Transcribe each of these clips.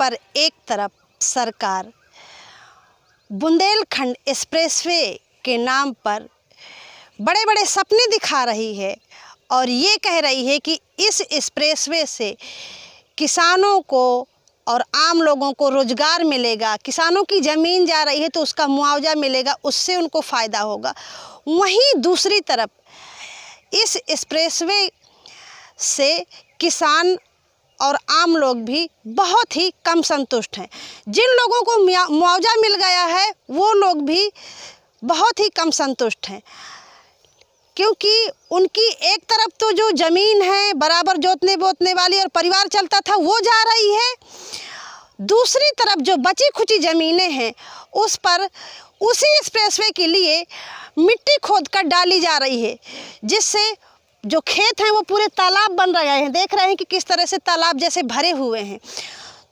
पर एक तरफ सरकार बुंदेलखंड एक्सप्रेसवे के नाम पर बड़े बड़े सपने दिखा रही है और ये कह रही है कि इस एक्सप्रेसवे से किसानों को और आम लोगों को रोज़गार मिलेगा, किसानों की ज़मीन जा रही है तो उसका मुआवजा मिलेगा, उससे उनको फ़ायदा होगा। वहीं दूसरी तरफ इस एक्सप्रेसवे से किसान और आम लोग भी बहुत ही कम संतुष्ट हैं। जिन लोगों को मुआवजा मिल गया है वो लोग भी बहुत ही कम संतुष्ट हैं, क्योंकि उनकी एक तरफ तो जो ज़मीन है बराबर जोतने बोतने वाली और परिवार चलता था वो जा रही है, दूसरी तरफ जो बची खुची ज़मीनें हैं उस पर उसी एक्सप्रेसवे के लिए मिट्टी खोद कर डाली जा रही है, जिससे जो खेत हैं वो पूरे तालाब बन रहे हैं। देख रहे हैं कि किस तरह से तालाब जैसे भरे हुए हैं।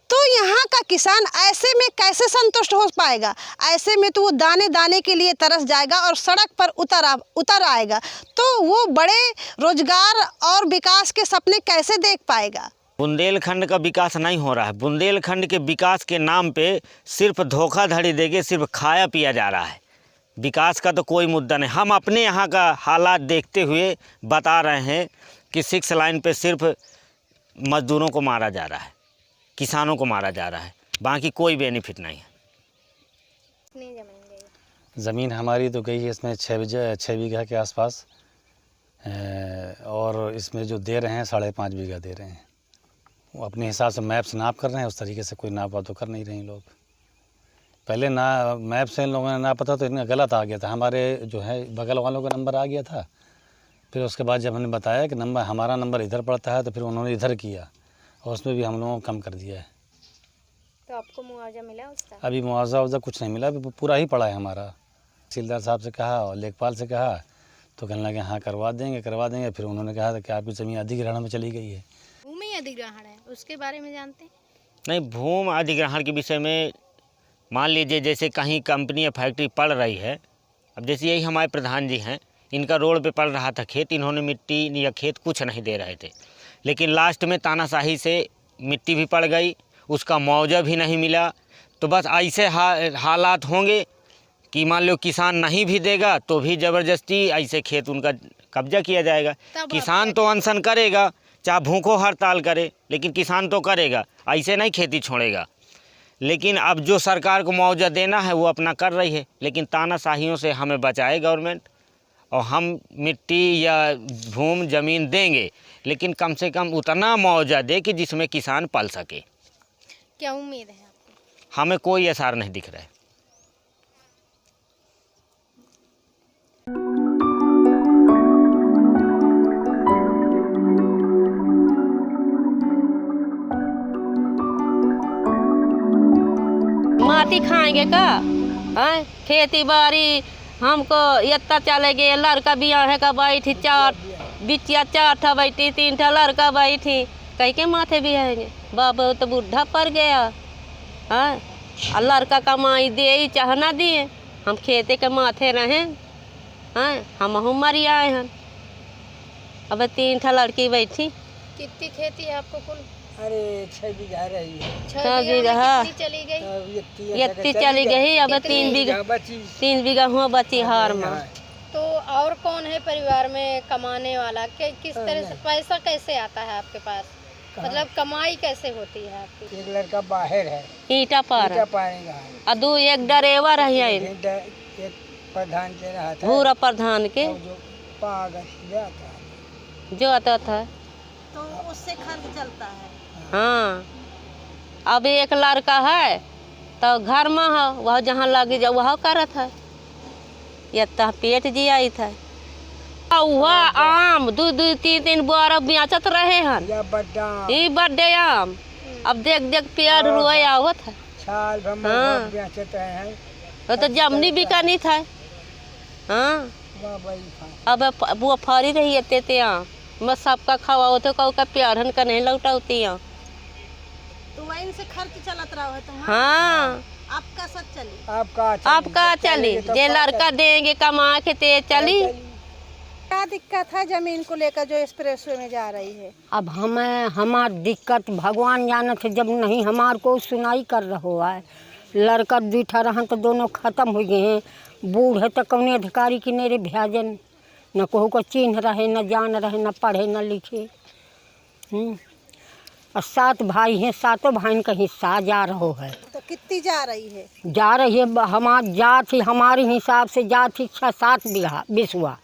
तो यहाँ का किसान ऐसे में कैसे संतुष्ट हो पाएगा? ऐसे में तो वो दाने दाने के लिए तरस जाएगा और सड़क पर उतर आएगा, तो वो बड़े रोजगार और विकास के सपने कैसे देख पाएगा? बुंदेलखंड का विकास नहीं हो रहा है। बुंदेलखंड के विकास के नाम पे सिर्फ धोखाधड़ी देके सिर्फ खाया पिया जा रहा है। विकास का तो कोई मुद्दा नहीं। हम अपने यहाँ का हालात देखते हुए बता रहे हैं कि 6 लाइन पे सिर्फ मजदूरों को मारा जा रहा है, किसानों को मारा जा रहा है, बाकी कोई बेनिफिट नहीं है। ज़मीन हमारी तो गई है इसमें 6 बीघा के आसपास, और इसमें जो दे रहे हैं 5.5 बीघा दे रहे हैं। वो अपने हिसाब से मैप से नाप कर रहे हैं, उस तरीके से कोई नाप तो कर नहीं रहे लोग। पहले ना मैप से इन लोगों ने नापा था तो इनका गलत आ गया था, हमारे जो है बगल वालों का नंबर आ गया था। फिर उसके बाद जब हमने बताया कि हमारा नंबर इधर पड़ता है तो फिर उन्होंने इधर किया और उसमें भी हम लोगों को कम कर दिया है। तो आपको मुआवजा मिला उसका? अभी मुआवजा कुछ नहीं मिला, अभी पूरा ही पड़ा है हमारा। तहसीलदार साहब से कहा और लेखपाल से कहा तो कहने लगे हाँ करवा देंगे। फिर उन्होंने कहा था कि आपकी ज़मीन अधिग्रहण में चली गई है। भूमि अधिग्रहण है, उसके बारे में जानते हैं? नहीं, भूमि अधिग्रहण के विषय में मान लीजिए जैसे कहीं कंपनी या फैक्ट्री पड़ रही है, अब जैसे यही हमारे प्रधान जी हैं, इनका रोड पे पड़ रहा था खेत, इन्होंने मिट्टी या खेत कुछ नहीं दे रहे थे, लेकिन लास्ट में तानाशाही से मिट्टी भी पड़ गई, उसका मुआवजा भी नहीं मिला। तो बस ऐसे हालात होंगे कि मान लो किसान नहीं भी देगा तो भी ज़बरदस्ती ऐसे खेत उनका कब्जा किया जाएगा। किसान तो अनशन करेगा, चाहे भूखों हड़ताल करे, लेकिन किसान तो करेगा, ऐसे नहीं खेती छोड़ेगा। लेकिन अब जो सरकार को मुआवजा देना है वो अपना कर रही है, लेकिन तानाशाहियों से हमें बचाए गवर्नमेंट, और हम मिट्टी या भूमि ज़मीन देंगे, लेकिन कम से कम उतना मुआवजा दे कि जिसमें किसान पल सके। क्या उम्मीद है आपको? हमें कोई आसार नहीं दिख रहा है। माटी खाएंगे का? हाँ, खेती बाड़ी हमको इतना चले गए। लड़का बियाह है का बैठी, 4 बिटिया 4 था बैठी, 3 था लड़का बैठी, कहीं के माथे भी आएंगे। बाबा तो बूढ़ा पड़ गया। हाँ, और लड़का कमाई दे चाह ना दिए, हम खेते के माथे रहें। हाँ, हम मरी आए हैं। अब 3 था लड़की बैठी। कितनी खेती है आपको कुल? अरे 6 बीघा रही है। 6 बीघा चली गई? इतनी चली गई। अब 3 बीघा हुआ बची हार में। तो और कौन है परिवार में कमाने वाला? किस तरह से पैसा कैसे आता है आपके पास? मतलब कमाई कैसे होती है आपकी? एक लड़का बाहर है, ईटा पर पाएगा, और 2 एक ड्राइवर है, एक प्रधान के रहा था, पूरा प्रधान के जो पागल जो आता था, तो उससे खर्च चलता है। हाँ, अब एक लड़का है तो घर में है, वह जहाँ लगी जा वह करत है, इतना पेट जियाई था। वह आम 2-3 बार बेचत रहे हैं, ये बड्डे आम। अब देख पेड़ रोए आवत है। हाँ, वो तो जमनी बिका नहीं था। हाँ, अब वो फरी रही है आम, मैं सबका खवाओ तो कहू का प्यारन का नहीं लौटाती। तो वहीं से खर्च चलत रहा है। तो हाँ, आपका सब चली, आपका चली, जे लड़का देंगे कमा के ते चली। क्या दिक्कत है जमीन को लेकर जो एक्सप्रेसवे में जा रही है? अब हमार दिक्कत भगवान जानत है, जब नहीं हमार को सुनाई कर रहो है। लड़का दूठा रहन तो दोनों ख़त्म हो गए हैं। बूढ़ है तो कौन अधिकारी की नेरे भ्याजन, न कोहू को चिन्ह रहे, न जान रहे, न पढ़े न लिखे। और 7 भाई हैं, 7 भाई का हिस्सा जा रहो है। तो कितनी जा रही है? जा रही है हमार जात ही, हमारे हिसाब से जात ही 6-7 बीघा बिसवा।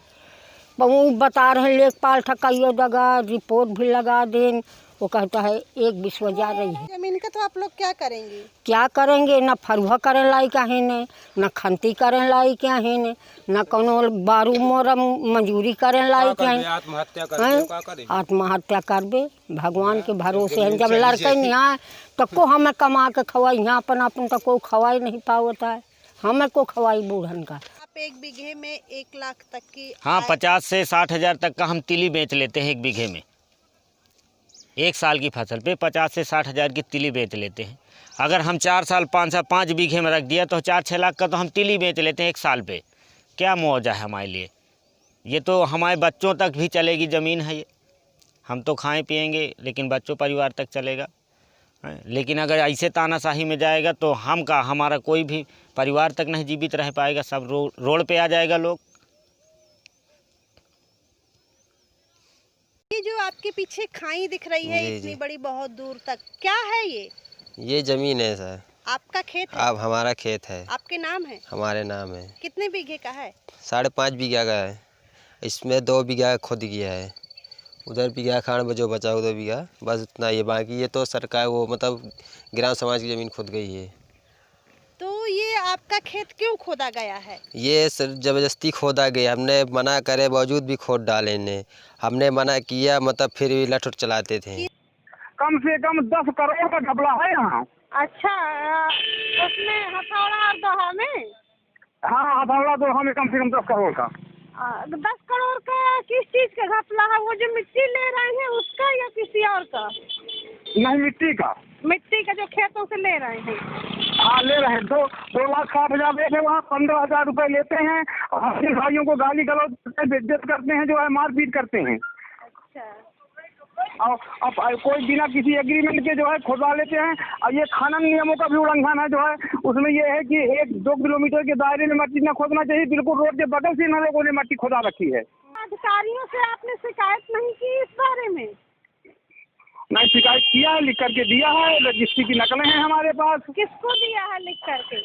वो बता रहे लेखपाल ठकाइयो दगा, रिपोर्ट भी लगा दें। वो कहता है 1 बिसवा जा रही है। जमीन का तो आप लोग क्या करेंगे? क्या करेंगे? न फरुहा करें लाई काहे ने, न खंती करें लाई क्या है ने, न कोनो बारू मोरा मजूरी करें लाई क्या है। आत्महत्या करबे। भगवान के भरोसे हैं। जब लड़के नहीं आए तो को हमें कमा के खवाई, यहाँ अपन तो को खवाई नहीं पावता है। हमें को खवाई बूढ़न का। आप 1 बीघे में 1 लाख तक की हाँ, 50 से 60 हज़ार तक का हम तिली बेच लेते हैं 1 बीघे में। 1 साल की फसल पे 50 से 60 हज़ार की तिली बेच लेते हैं। अगर हम 4 साल 5 बीघे में रख दिया तो 4-6 लाख का तो हम तिली बेच लेते हैं 1 साल पे। क्या मुआवजा है हमारे लिए? ये तो हमारे बच्चों तक भी चलेगी ज़मीन है ये। हम तो खाएं पिएंगे लेकिन बच्चों परिवार तक चलेगा। लेकिन अगर ऐसे तानाशाही में जाएगा तो हमारा कोई भी परिवार तक नहीं जीवित रह पाएगा। सब रोड पे आ जाएगा लोग। ये जो आपके पीछे खाई दिख रही है इतनी बड़ी बहुत दूर तक, क्या है ये? ये ज़मीन है सर। आपका खेत है? अब हमारा खेत है। आपके नाम है? हमारे नाम है। कितने बीघे का है? 5.5 बीघा का है। इसमें 2 बीघा खुद किया है। उधर बीघा खान में जो बचा 2 बीघा, बस उतना ये। बाकी ये तो सरकार वो मतलब ग्राम समाज की ज़मीन खुद गई है। तो ये आपका खेत क्यों खोदा गया है? ये सर ज़बरदस्ती खोदा गया। हमने मना करे बावजूद भी खोद डाले ने। हमने मना किया मतलब फिर भी लठ चलाते थे। कम से कम 10 करोड़ का घपला है यहाँ। अच्छा, उसमें हथौड़ा और दोहा में? हाँ, हथौड़ा दोहा में कम से कम 10 करोड़ का। 10 करोड़ का किस चीज का घपला है? वो जो मिट्टी ले रहे हैं उसका या किसी और का? नहीं, मिट्टी का। मिट्टी का जो खेतों से ले रहे हैं? हाँ, ले रहे हैं। 2,60,000 देते, वहाँ 15,000 रुपए लेते हैं और अपने भाइयों को गाली गलौज बेइज्जत करते हैं, जो है मारपीट करते हैं। अच्छा। और अब कोई बिना किसी एग्रीमेंट के जो है खुदवा लेते हैं। और ये खनन नियमों का भी उल्लंघन है जो है। उसमें ये है कि 1-2 किलोमीटर के दायरे में मट्टी न खोदना चाहिए। बिल्कुल रोड के बगल से इन लोगों ने मट्टी खोदा रखी है। अधिकारियों से आपने शिकायत नहीं की इस बारे में? नहीं, शिकायत किया है, लिख करके दिया है। रजिस्ट्री की नकलें हैं हमारे पास। किसको दिया है लिख करके?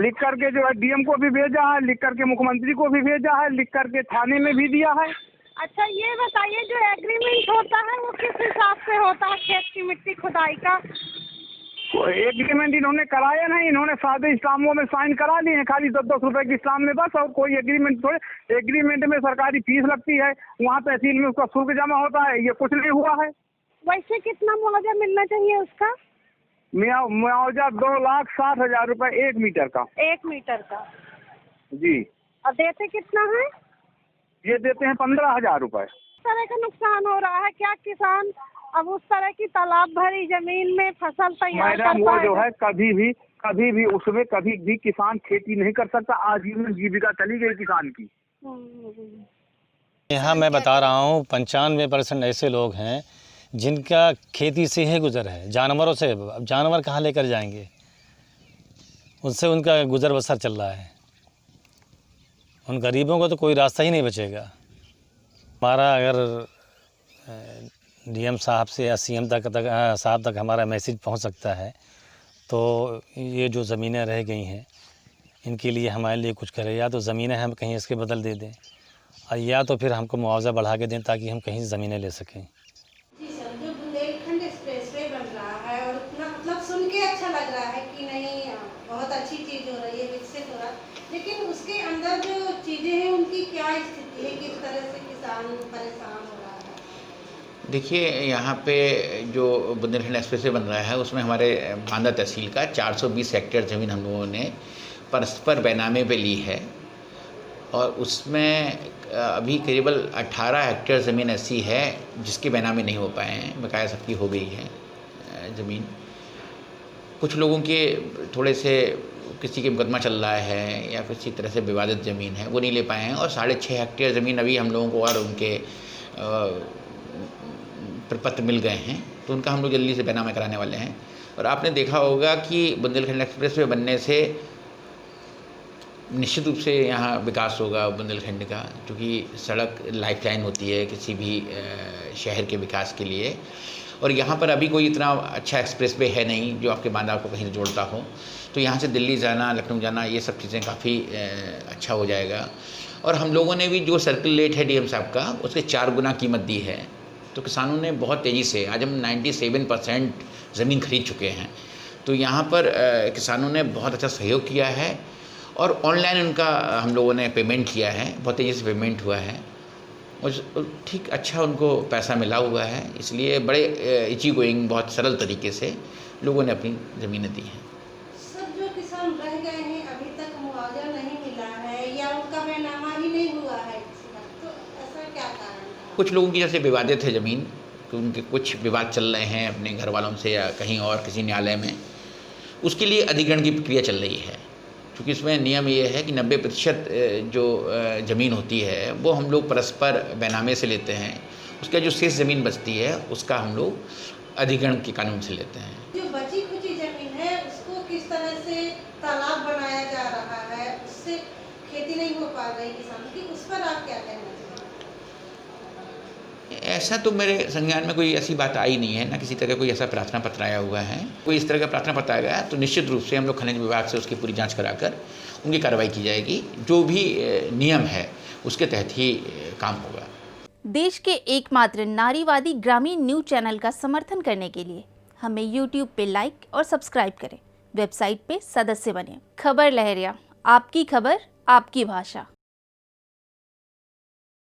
लिख करके जो है डीएम को भी भेजा है, लिख करके मुख्यमंत्री को भी भेजा है, लिख करके थाने में भी दिया है। अच्छा, ये बताइए जो एग्रीमेंट होता है वो किस हिसाब से होता है खेत की मिट्टी खुदाई का? एग्रीमेंट इन्होंने कराया नहीं। इन्होंने सादे इस्लामों में साइन करा लिए हैं, खाली 10-10 रुपए के इस्लाम में बस। और कोई एग्रीमेंट थोड़े। एग्रीमेंट में सरकारी फीस लगती है, वहाँ तहसील में उसका शुल्क जमा होता है। ये कुछ नहीं हुआ है। वैसे कितना मुआवजा मिलना चाहिए उसका? मुआवजा 2,60,000 रुपए 1 मीटर का। 1 मीटर का? जी। और देते कितना है? ये देते हैं 15,000 रुपए। इस तरह का नुकसान हो रहा है क्या? किसान अब उस तरह की तालाब भरी जमीन में फसल तैयार मैडम, वो जो है कभी भी उसमें कभी भी किसान खेती नहीं कर सकता। आजीवन जीविका चली गई किसान की। यहाँ मैं बता रहा हूँ 95% ऐसे लोग हैं जिनका खेती से ही गुजर है, जानवरों से। अब जानवर कहाँ लेकर जाएंगे? उससे उनका गुजर बसर चल रहा है। उन गरीबों को तो कोई रास्ता ही नहीं बचेगा। हमारा अगर डीएम साहब से या सीएम साहब तक हमारा मैसेज पहुंच सकता है तो ये जो ज़मीनें रह गई हैं इनके लिए हमारे लिए कुछ करें। या तो ज़मीनें हम कहीं इसके बदल दे दें और या तो फिर हमको मुआवजा बढ़ा के दें ताकि हम कहीं ज़मीनें ले सकें। जी सर, जो बुंदेलखंड एक्सप्रेसवे बन रहा है और इतना मतलब सुन के अच्छा लग रहा है कि नहीं बहुत अच्छी चीज़ हो रही है, विकसित हो रहा है, लेकिन उसके अंदर जो चीज़ें हैं उनकी क्या स्थिति है? किस तरह से किसान परेशान हो रहा है? देखिए, यहाँ पे जो बुंदेलखंड एक्सप्रेसवे बन रहा है उसमें हमारे बांदा तहसील का 420 हेक्टेयर ज़मीन हम लोगों ने परस्पर बैनामे पे ली है। और उसमें अभी करीबन 18 हेक्टेयर ज़मीन ऐसी है जिसके बैनामे नहीं हो पाए हैं, बकाया सबकी हो गई है ज़मीन। कुछ लोगों के थोड़े से किसी के मुकदमा चल रहा है या किसी तरह से विवादित ज़मीन है वो नहीं ले पाए हैं, और 6.5 हेक्टेयर ज़मीन अभी हम लोगों को और उनके प्रपत्र मिल गए हैं, तो उनका हम लोग जल्दी से बैनामा कराने वाले हैं। और आपने देखा होगा कि बुंदेलखंड एक्सप्रेसवे बनने से निश्चित रूप से यहाँ विकास होगा बुंदेलखंड का, क्योंकि सड़क लाइफलाइन होती है किसी भी शहर के विकास के लिए। और यहाँ पर अभी कोई इतना अच्छा एक्सप्रेसवे है नहीं जो आपके बांदा को कहीं जोड़ता हो, तो यहाँ से दिल्ली जाना, लखनऊ जाना, ये सब चीज़ें काफ़ी अच्छा हो जाएगा। और हम लोगों ने भी जो सर्किल रेट है डीएम साहब का, उसके 4 गुना कीमत दी है, तो किसानों ने बहुत तेज़ी से, आज हम 97% ज़मीन खरीद चुके हैं। तो यहाँ पर किसानों ने बहुत अच्छा सहयोग किया है, और ऑनलाइन उनका हम लोगों ने पेमेंट किया है, बहुत तेज़ी से पेमेंट हुआ है, और ठीक अच्छा उनको पैसा मिला हुआ है। इसलिए बड़े इजी गोइंग, बहुत सरल तरीके से लोगों ने अपनी ज़मीनें दी हैं। सर, जो किसान रह गए हैं अभी तक मुआवजा नहीं मिला है या उनका बैनामा ही नहीं हुआ है, तो ऐसा क्या कारण है? कुछ लोगों की जैसे विवादित है ज़मीन, कि उनके कुछ विवाद चल रहे हैं अपने घर वालों से या कहीं और किसी न्यायालय में, उसके लिए अधिग्रहण की प्रक्रिया चल रही है। क्योंकि इसमें नियम ये है कि 90% जो ज़मीन होती है वो हम लोग परस्पर बैनामे से लेते हैं, उसका जो शेष ज़मीन बचती है उसका हम लोग अधिग्रहण के कानून से लेते हैं। जो बची खुची जमीन है उसको किस तरह से तालाब बनाया जा रहा है, उससे खेती नहीं हो पा रही किसानों की, उस पर आप क्या कहना चाहिए? ऐसा तो मेरे संज्ञान में कोई ऐसी बात आई नहीं है, ना किसी तरह कोई ऐसा प्रार्थना पत्र आया हुआ है। कोई इस तरह का प्रार्थना पत्र आया तो निश्चित रूप से हम लोग खनिज विभाग से उसकी पूरी जांच कराकर उनकी कार्रवाई की जाएगी। जो भी नियम है उसके तहत ही काम होगा। देश के एकमात्र नारीवादी ग्रामीण न्यूज चैनल का समर्थन करने के लिए हमें YouTube पे लाइक और सब्सक्राइब करें, वेबसाइट पे सदस्य बने। खबर लहरिया, आपकी खबर, आपकी भाषा।